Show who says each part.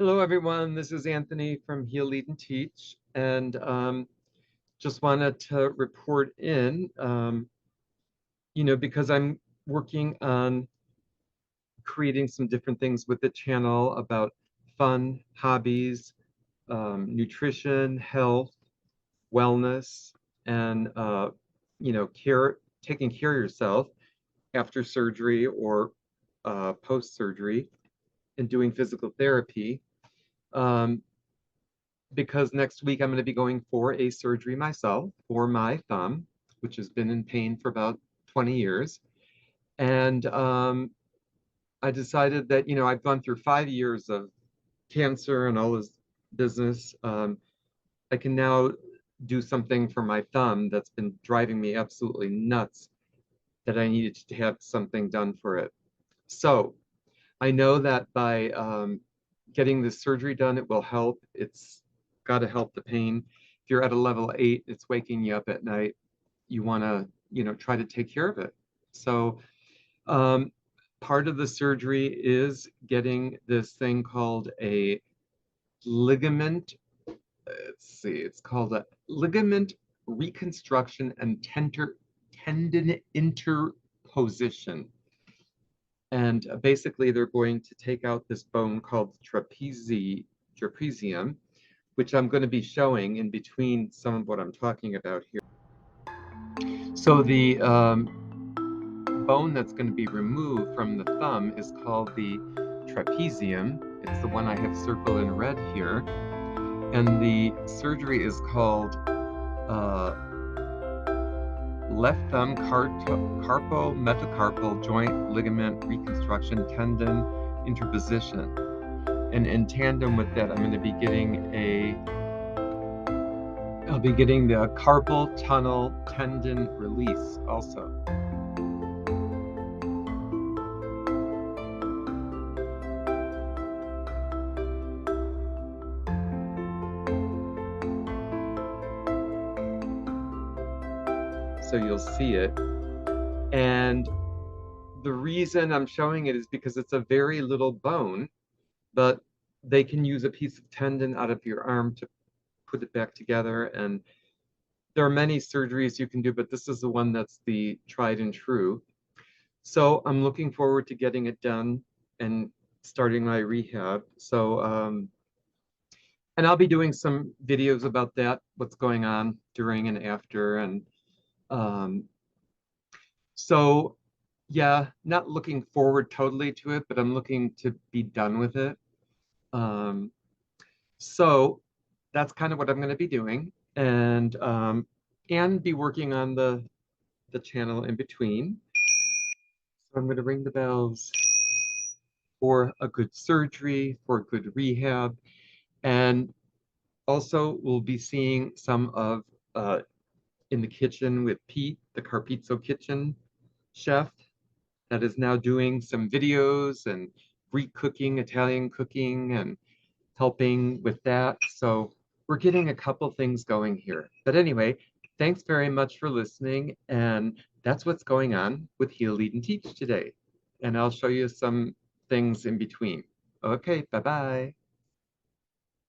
Speaker 1: Hello, everyone. This is Anthony from Heal, Lead, and Teach, and just wanted to report in, because I'm working on creating some different things with the channel about fun, hobbies, nutrition, health, wellness, and taking care of yourself after surgery or post-surgery, and doing physical therapy. Because next week I'm going to be going for a surgery myself for my thumb, which has been in pain for about 20 years. And I decided that, I've gone through 5 years of cancer and all this business. I can now do something for my thumb that's been driving me absolutely nuts, that I needed to have something done for it. So I know that by getting this surgery done, it will help. It's got to help the pain. If you're at a level 8, it's waking you up at night. You want to, try to take care of it. So part of the surgery is getting this thing called a ligament. Let's see, it's called a ligament reconstruction and tendon interposition. And basically, they're going to take out this bone called trapezium, which I'm going to be showing in between some of what I'm talking about here. So the bone that's going to be removed from the thumb is called the trapezium. It's the one I have circled in red here. And the surgery is called left thumb carpo-metacarpal joint ligament reconstruction tendon interposition. And in tandem with that, I'm going to be getting I'll be getting the carpal tunnel tendon release also. So you'll see it. And the reason I'm showing it is because it's a very little bone, but they can use a piece of tendon out of your arm to put it back together. And there are many surgeries you can do, but this is the one that's the tried and true. So I'm looking forward to getting it done and starting my rehab. So, and I'll be doing some videos about that, what's going on during and after. And so, yeah, not looking forward totally to it, but I'm looking to be done with it. So that's kind of what I'm going to be doing, and be working on the channel in between. So I'm going to ring the bells for a good surgery, for a good rehab, and also we'll be seeing some of in the kitchen with Pete, the Carpizzo Kitchen chef, that is now doing some videos and Greek cooking, Italian cooking, and helping with that. So we're getting a couple things going here. But anyway, thanks very much for listening. And that's what's going on with Heal, Lead, and Teach today. And I'll show you some things in between. Okay, bye-bye.